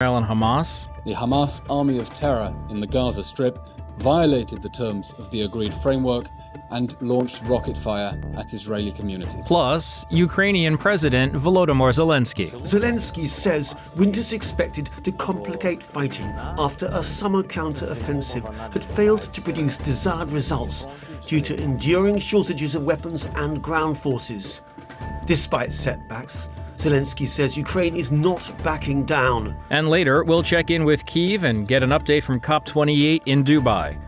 Israel and Hamas. The Hamas army of terror in the Gaza Strip violated the terms of the agreed framework and launched rocket fire at Israeli communities. Plus, Ukrainian President Volodymyr Zelensky. Zelensky says winter's expected to complicate fighting after a summer counter-offensive had failed to produce desired results due to enduring shortages of weapons and ground forces. Despite setbacks, Zelensky says Ukraine is not backing down. And later, we'll check in with Kyiv and get an update from COP28 in Dubai.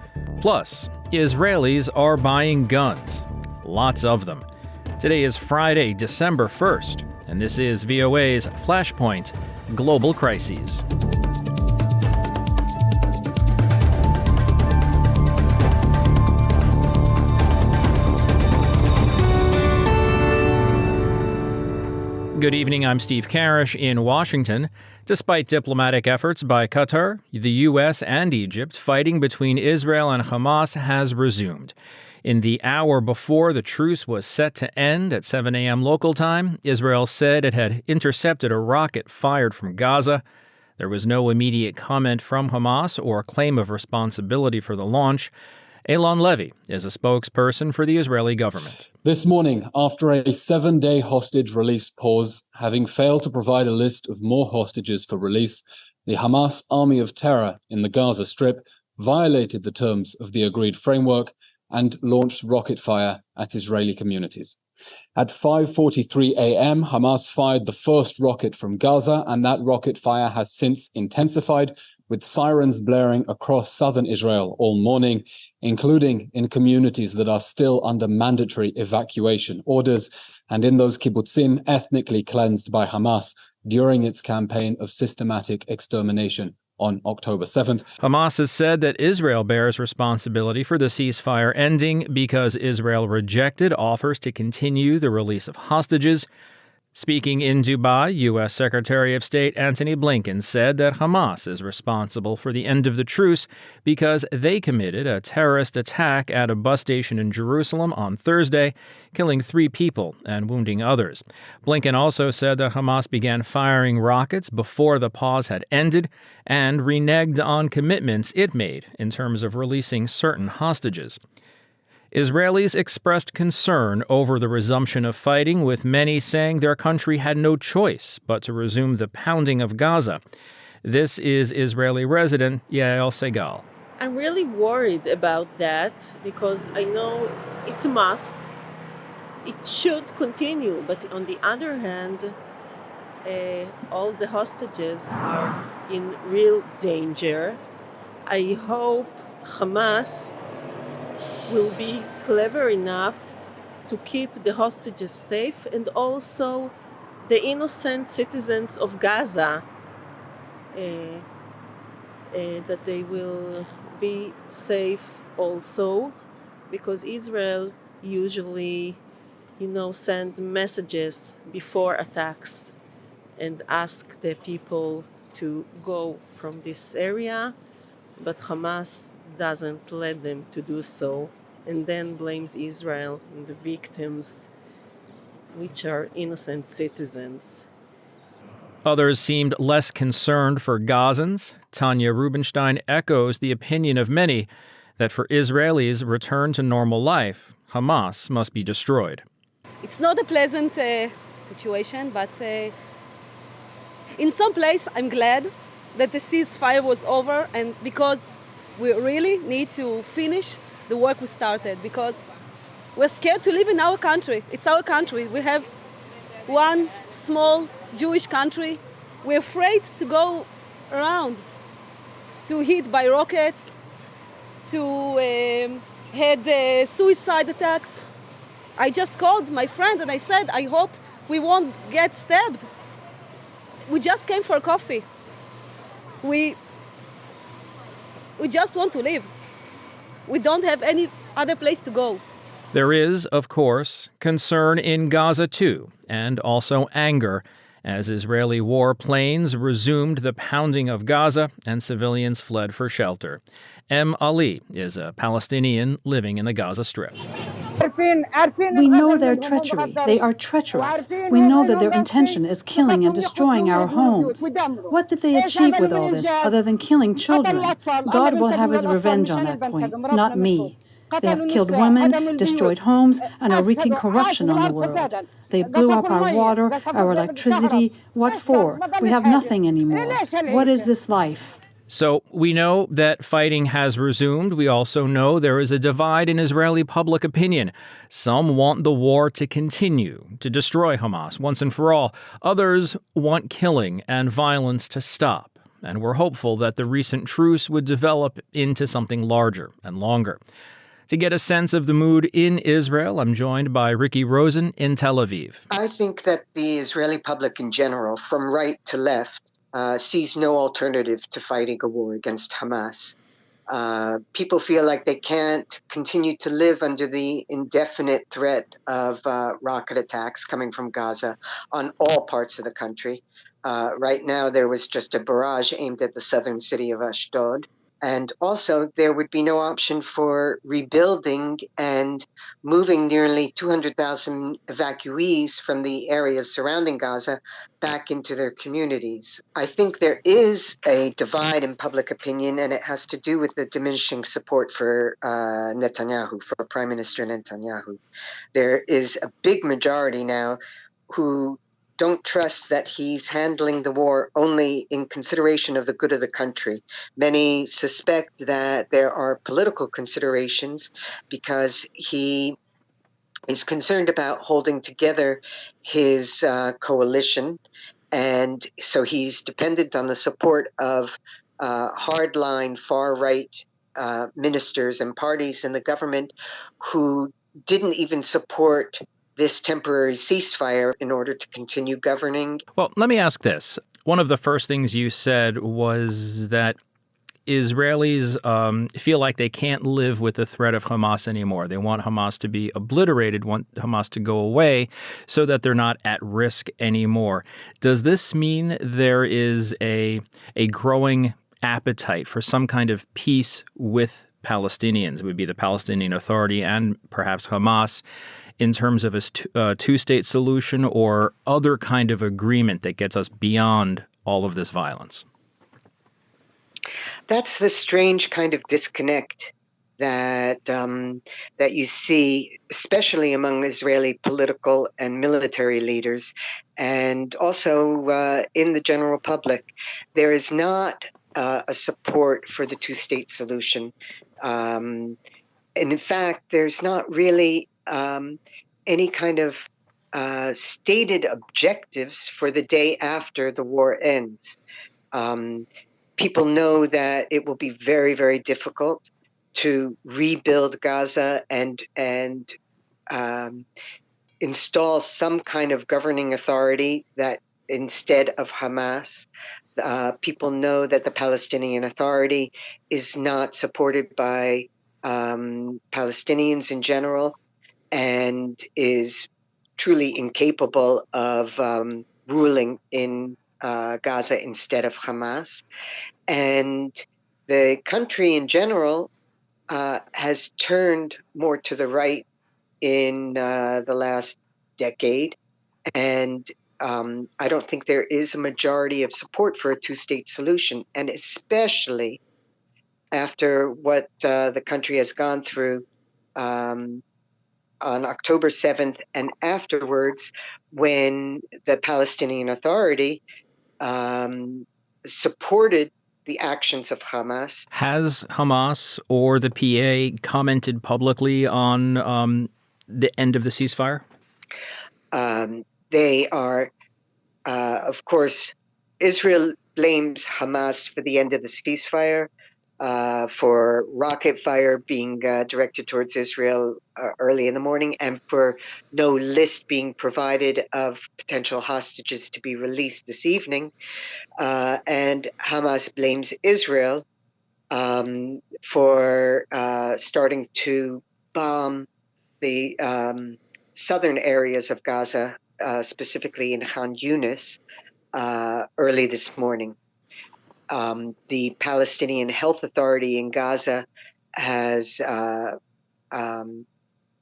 Plus, Israelis are buying guns. Lots of them. Today is Friday, December 1st, and this is VOA's Flashpoint Global Crises. Good evening, I'm Steve Karish in Washington. Despite diplomatic efforts by Qatar, the U.S. and Egypt, fighting between Israel and Hamas has resumed. In the hour before the truce was set to end at 7 a.m. local time, Israel said it had intercepted a rocket fired from Gaza. There was no immediate comment from Hamas or claim of responsibility for the launch. Eylon Levy is a spokesperson for the Israeli government. This morning, after a 7-day hostage release pause, having failed to provide a list of more hostages for release, the Hamas army of terror in the Gaza Strip violated the terms of the agreed framework and launched rocket fire at Israeli communities. At 5:43 a.m., Hamas fired the first rocket from Gaza, and that rocket fire has since intensified, with sirens blaring across southern Israel all morning, including in communities that are still under mandatory evacuation orders, and in those kibbutzim ethnically cleansed by Hamas during its campaign of systematic extermination on October 7th. Hamas has said that Israel bears responsibility for the ceasefire ending because Israel rejected offers to continue the release of hostages. Speaking in Dubai, U.S. Secretary of State Antony Blinken said that Hamas is responsible for the end of the truce because they committed a terrorist attack at a bus station in Jerusalem on Thursday, killing 3 people and wounding others. Blinken also said that Hamas began firing rockets before the pause had ended and reneged on commitments it made in terms of releasing certain hostages. Israelis expressed concern over the resumption of fighting, with many saying their country had no choice but to resume the pounding of Gaza. This is Israeli resident Yael Segal. I'm really worried about that because I know it's a must. It should continue, but on the other hand, all the hostages are in real danger. I hope Hamas will be clever enough to keep the hostages safe and also the innocent citizens of Gaza, that they will be safe also, because Israel usually, send messages before attacks and ask the people to go from this area, but Hamas doesn't let them to do so, and then blames Israel and the victims, which are innocent citizens. Others seemed less concerned for Gazans. Tanya Rubenstein echoes the opinion of many that for Israelis' return to normal life, Hamas must be destroyed. It's not a pleasant situation, but in some place I'm glad that the ceasefire was over, and because we really need to finish the work we started, because we're scared to live in our country. It's our country. We have one small Jewish country. We're afraid to go around, to hit by rockets, to had suicide attacks. I just called my friend and I said, I hope we won't get stabbed. We just came for coffee. We just want to live. We don't have any other place to go. There is, of course, concern in Gaza too, and also anger, as Israeli warplanes resumed the pounding of Gaza and civilians fled for shelter. Ali is a Palestinian living in the Gaza Strip. We know their treachery. They are treacherous. We know that their intention is killing and destroying our homes. What did they achieve with all this other than killing children? God will have his revenge on that point, not me. They have killed women, destroyed homes, and are wreaking corruption on the world. They blew up our water, our electricity. What for? We have nothing anymore. What is this life? So we know that fighting has resumed. We also know there is a divide in Israeli public opinion. Some want the war to continue, to destroy Hamas once and for all. Others want killing and violence to stop. And we're hopeful that the recent truce would develop into something larger and longer. To get a sense of the mood in Israel, I'm joined by Ricky Rosen in Tel Aviv. I think that the Israeli public in general, from right to left, sees no alternative to fighting a war against Hamas. People feel like they can't continue to live under the indefinite threat of rocket attacks coming from Gaza on all parts of the country. Right now, there was just a barrage aimed at the southern city of Ashdod. And also, there would be no option for rebuilding and moving nearly 200,000 evacuees from the areas surrounding Gaza back into their communities. I think there is a divide in public opinion, and it has to do with the diminishing support for Netanyahu, for Prime Minister Netanyahu. There is a big majority now who don't trust that he's handling the war only in consideration of the good of the country. Many suspect that there are political considerations because he is concerned about holding together his coalition, and so he's dependent on the support of hardline far-right ministers and parties in the government who didn't even support this temporary ceasefire in order to continue governing. Well, let me ask this. One of the first things you said was that Israelis feel like they can't live with the threat of Hamas anymore. They want Hamas to be obliterated, want Hamas to go away so that they're not at risk anymore. Does this mean there is a growing appetite for some kind of peace with Palestinians? It would be the Palestinian Authority and perhaps Hamas, in terms of a two-state solution or other kind of agreement that gets us beyond all of this violence? That's the strange kind of disconnect that that you see, especially among Israeli political and military leaders, and also in the general public. There is not a support for the two-state solution. And in fact, there's not really any kind of stated objectives for the day after the war ends. People know that it will be very, very difficult to rebuild Gaza and install some kind of governing authority that instead of Hamas. People know that the Palestinian Authority is not supported by Palestinians in general and is truly incapable of ruling in Gaza instead of Hamas. And the country in general has turned more to the right in the last decade. And I don't think there is a majority of support for a two-state solution, and especially after what the country has gone through on October 7th and afterwards, when the Palestinian Authority supported the actions of Hamas. Has Hamas or the PA commented publicly on the end of the ceasefire? They are, of course, Israel blames Hamas for the end of the ceasefire, for rocket fire being directed towards Israel early in the morning, and for no list being provided of potential hostages to be released this evening. And Hamas blames Israel for starting to bomb the southern areas of Gaza, specifically in Khan Yunis, early this morning. The Palestinian Health Authority in Gaza has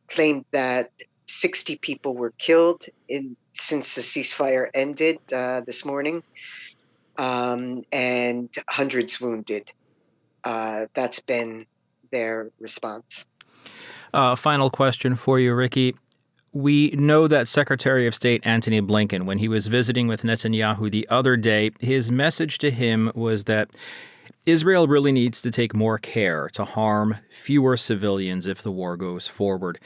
claimed that 60 people were killed since the ceasefire ended this morning, and hundreds wounded. That's been their response. Final question for you, Ricky. We know that Secretary of State Antony Blinken, when he was visiting with Netanyahu the other day, his message to him was that Israel really needs to take more care to harm fewer civilians if the war goes forward.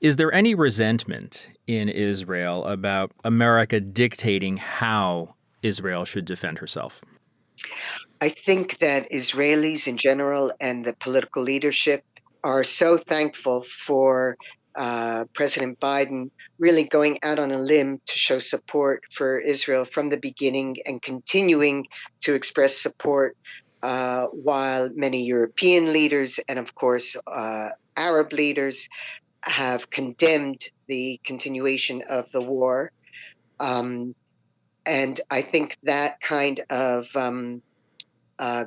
Is there any resentment in Israel about America dictating how Israel should defend herself? I think that Israelis in general and the political leadership are so thankful for President Biden really going out on a limb to show support for Israel from the beginning and continuing to express support while many European leaders and, of course, Arab leaders have condemned the continuation of the war. And I think that kind of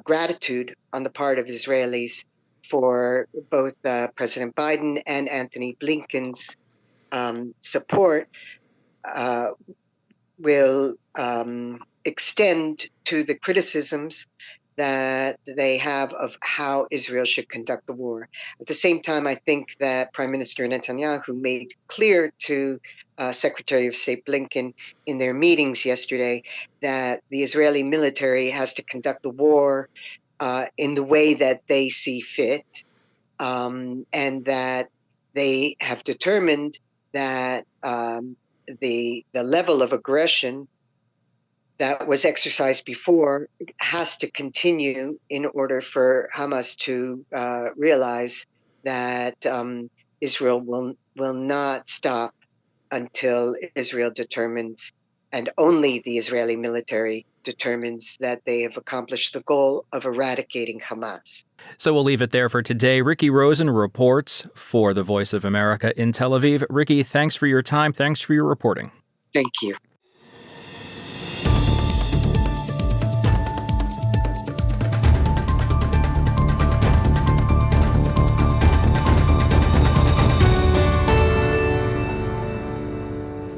gratitude on the part of Israelis for both President Biden and Antony Blinken's support will extend to the criticisms that they have of how Israel should conduct the war. At the same time, I think that Prime Minister Netanyahu made clear to Secretary of State Blinken in their meetings yesterday that the Israeli military has to conduct the war in the way that they see fit, and that they have determined that the level of aggression that was exercised before has to continue in order for Hamas to realize that Israel will not stop until Israel determines, and only the Israeli military determines, that they have accomplished the goal of eradicating Hamas. So we'll leave it there for today. Ricky Rosen reports for the Voice of America in Tel Aviv. Ricky, thanks for your time. Thanks for your reporting. Thank you.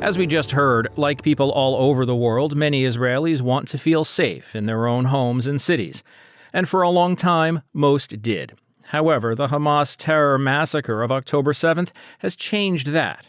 As we just heard, like people all over the world, many Israelis want to feel safe in their own homes and cities. And for a long time, most did. However, the Hamas terror massacre of October 7th has changed that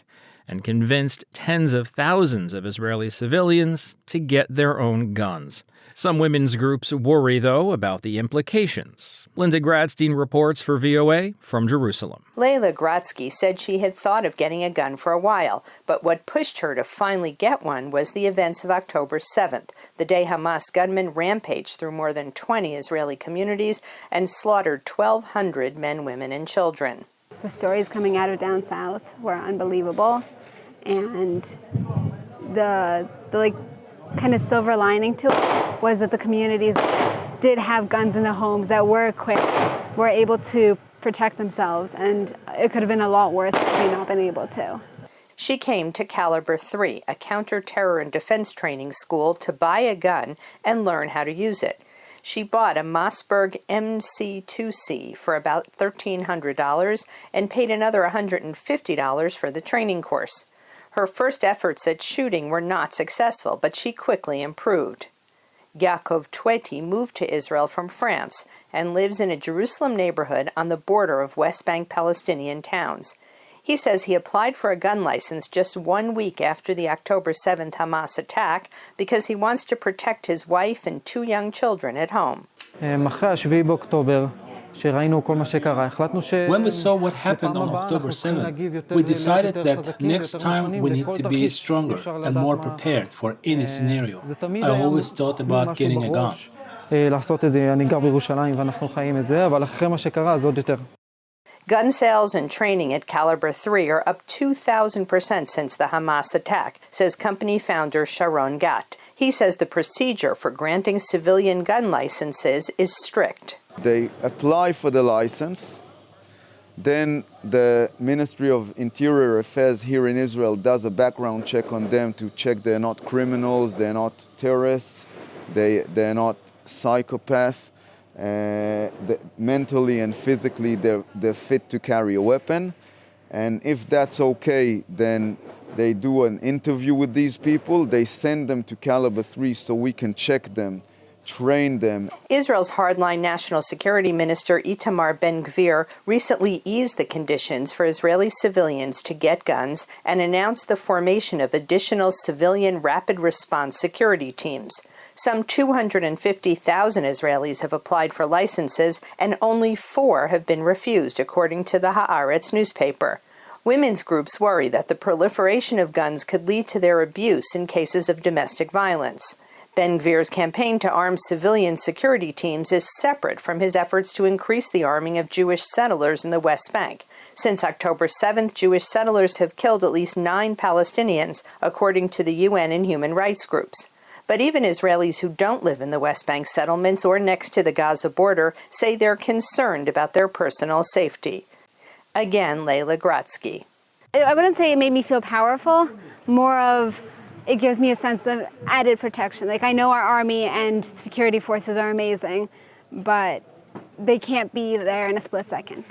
and convinced tens of thousands of Israeli civilians to get their own guns. Some women's groups worry, though, about the implications. Linda Gradstein reports for VOA from Jerusalem. Leila Gradsky said she had thought of getting a gun for a while, but what pushed her to finally get one was the events of October 7th, the day Hamas gunmen rampaged through more than 20 Israeli communities and slaughtered 1,200 men, women, and children. The stories coming out of down south were unbelievable, and the kind of silver lining to it was that the communities did have guns in the homes that were equipped, were able to protect themselves, and it could have been a lot worse had we not been able to. She came to Caliber 3, a counter-terror and defense training school, to buy a gun and learn how to use it. She bought a Mossberg MC2C for about $1,300 and paid another $150 for the training course. Her first efforts at shooting were not successful, but she quickly improved. Yaakov Tweti moved to Israel from France and lives in a Jerusalem neighborhood on the border of West Bank Palestinian towns. He says he applied for a gun license just 1 week after the October 7th Hamas attack because he wants to protect his wife and 2 young children at home. When we saw what happened on October 7th, we decided that next time we need to be stronger and more prepared for any scenario. I always thought about getting a gun. Gun sales and training at Caliber 3 are up 2,000% since the Hamas attack, says company founder Sharon Gatt. He says the procedure for granting civilian gun licenses is strict. They apply for the license, then the Ministry of Interior Affairs here in Israel does a background check on them to check they're not criminals, they're not terrorists, they're not psychopaths, mentally and physically they're fit to carry a weapon. And if that's okay, then they do an interview with these people. They send them to Caliber 3 so we can check them, train them. Israel's hardline National Security Minister Itamar Ben-Gvir recently eased the conditions for Israeli civilians to get guns and announced the formation of additional civilian rapid response security teams. Some 250,000 Israelis have applied for licenses, and only 4 have been refused, according to the Haaretz newspaper. Women's groups worry that the proliferation of guns could lead to their abuse in cases of domestic violence. Ben-Gvir's campaign to arm civilian security teams is separate from his efforts to increase the arming of Jewish settlers in the West Bank. Since October 7th, Jewish settlers have killed at least 9 Palestinians, according to the UN and human rights groups. But even Israelis who don't live in the West Bank settlements or next to the Gaza border say they're concerned about their personal safety. Again, Leila Gratsky. I wouldn't say it made me feel powerful, more of it gives me a sense of added protection. Like, I know our army and security forces are amazing, but they can't be there in a split second.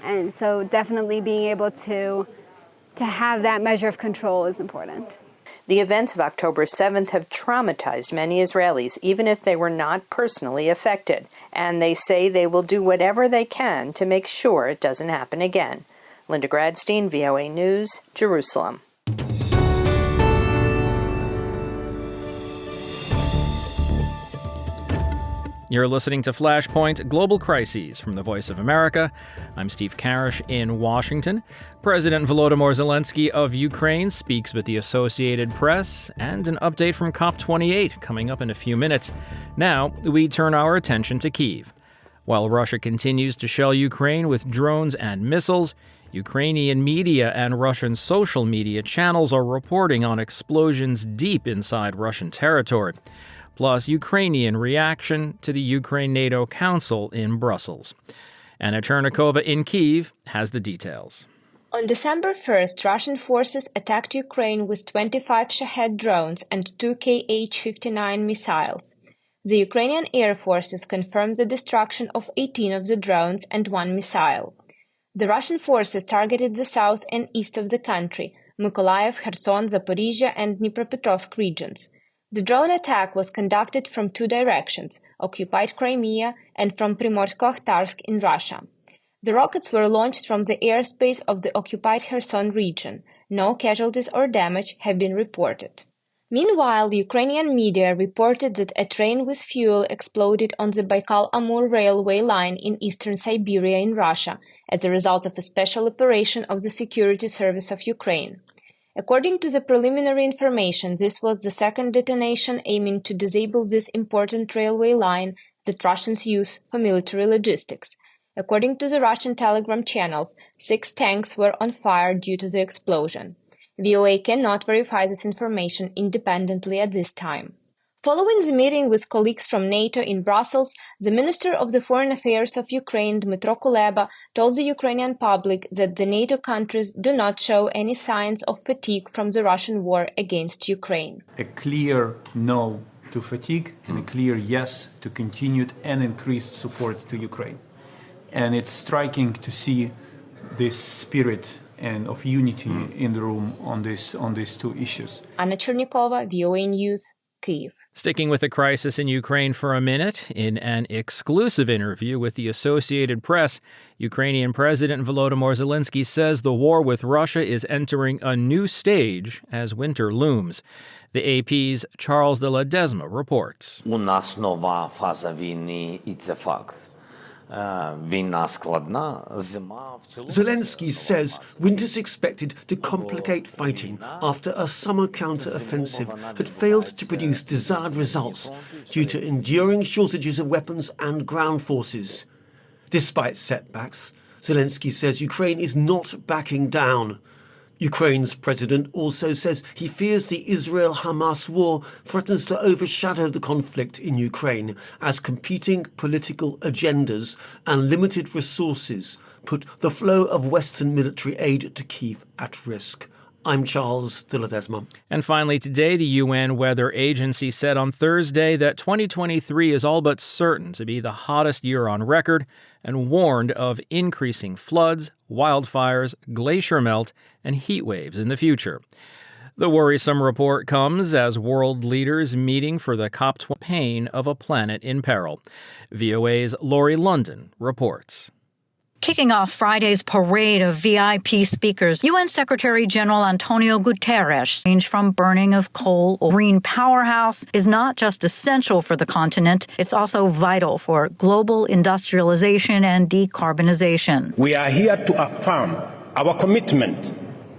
And so definitely being able to have that measure of control is important. The events of October 7th have traumatized many Israelis, even if they were not personally affected, and they say they will do whatever they can to make sure it doesn't happen again. Linda Gradstein, VOA News, Jerusalem. You're listening to Flashpoint Global Crises from the Voice of America. I'm Steve Karish in Washington. President Volodymyr Zelensky of Ukraine speaks with the Associated Press, and an update from COP28 coming up in a few minutes. Now, we turn our attention to Kyiv. While Russia continues to shell Ukraine with drones and missiles, Ukrainian media and Russian social media channels are reporting on explosions deep inside Russian territory. Plus Ukrainian reaction to the Ukraine-NATO Council in Brussels. Anna Chernikova in Kyiv has the details. On December 1st, Russian forces attacked Ukraine with 25 Shahed drones and 2 Kh-59 missiles. The Ukrainian Air Forces confirmed the destruction of 18 of the drones and 1 missile. The Russian forces targeted the south and east of the country, Mykolaiv, Kherson, Zaporizhia, and Dnipropetrovsk regions. The drone attack was conducted from 2 directions, occupied Crimea and from Primorsko-Akhtarsk in Russia. The rockets were launched from the airspace of the occupied Kherson region. No casualties or damage have been reported. Meanwhile, Ukrainian media reported that a train with fuel exploded on the Baikal-Amur railway line in eastern Siberia in Russia as a result of a special operation of the Security Service of Ukraine. According to the preliminary information, this was the second detonation aiming to disable this important railway line that Russians use for military logistics. According to the Russian Telegram channels, 6 tanks were on fire due to the explosion. VOA cannot verify this information independently at this time. Following the meeting with colleagues from NATO in Brussels, the Minister of the Foreign Affairs of Ukraine, Dmytro Kuleba, told the Ukrainian public that the NATO countries do not show any signs of fatigue from the Russian war against Ukraine. A clear no to fatigue and a clear yes to continued and increased support to Ukraine. And it's striking to see this spirit and of unity in the room on these 2 issues. Anna Chernikova, VOA News, Kyiv. Sticking with the crisis in Ukraine for a minute, in an exclusive interview with the Associated Press, Ukrainian President Volodymyr Zelensky says the war with Russia is entering a new stage as winter looms. The AP's Charles de Ledesma reports. У нас нова фаза війни, і це факт. Zelensky says winter's expected to complicate fighting after a summer counter-offensive had failed to produce desired results due to enduring shortages of weapons and ground forces. Despite setbacks, Zelensky says Ukraine is not backing down. Ukraine's president also says he fears the Israel-Hamas war threatens to overshadow the conflict in Ukraine as competing political agendas and limited resources put the flow of Western military aid to Kyiv at risk. I'm Charles de Ledesma. And finally, today, the UN Weather Agency said on Thursday that 2023 is all but certain to be the hottest year on record and warned of increasing floods, wildfires, glacier melt, and heat waves in the future. The worrisome report comes as world leaders meeting for the COP20 pain of a planet in peril. VOA's Laurie London reports. Kicking off Friday's parade of VIP speakers, UN Secretary General Antonio Guterres changed from burning of coal or green powerhouse is not just essential for the continent, it's also vital for global industrialization and decarbonization. We are here to affirm our commitment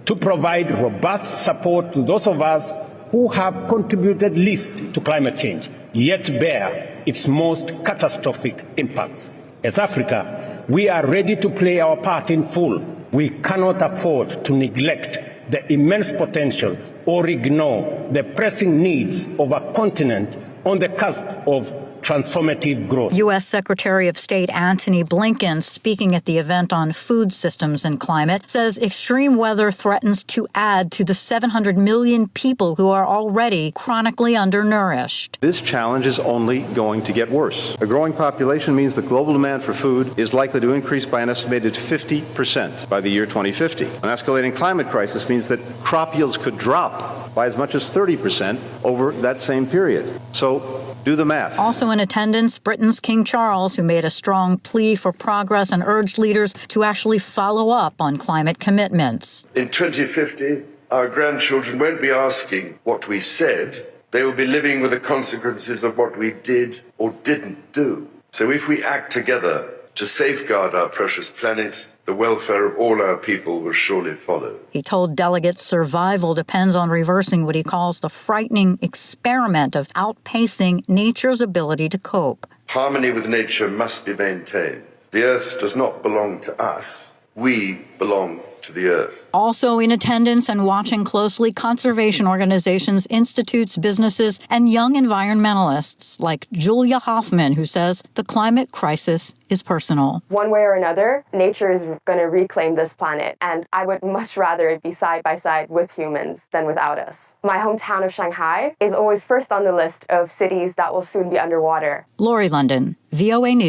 to provide robust support to those of us who have contributed least to climate change, yet bear its most catastrophic impacts. As Africa, we are ready to play our part in full. We cannot afford to neglect the immense potential or ignore the pressing needs of a continent on the cusp of transformative growth. U.S. Secretary of State Antony Blinken, speaking at the event on food systems and climate, says extreme weather threatens to add to the 700 million people who are already chronically undernourished. This challenge is only going to get worse. A growing population means the global demand for food is likely to increase by an estimated 50% by the year 2050. An escalating climate crisis means that crop yields could drop by as much as 30% over that same period. So, do the math. Also in attendance, Britain's King Charles, who made a strong plea for progress and urged leaders to actually follow up on climate commitments. In 2050, our grandchildren won't be asking what we said. They will be living with the consequences of what we did or didn't do. So if we act together to safeguard our precious planet, the welfare of all our people will surely follow. He told delegates survival depends on reversing what he calls the frightening experiment of outpacing nature's ability to cope. Harmony with nature must be maintained. The earth does not belong to us. We belong to the earth. Also in attendance and watching closely, conservation organizations, institutes, businesses, and young environmentalists like Julia Hoffman, who says the climate crisis is personal. One way or another, nature is going to reclaim this planet, and I would much rather it be side by side with humans than without us. My hometown of Shanghai is always first on the list of cities that will soon be underwater. Laurie London, VOA News.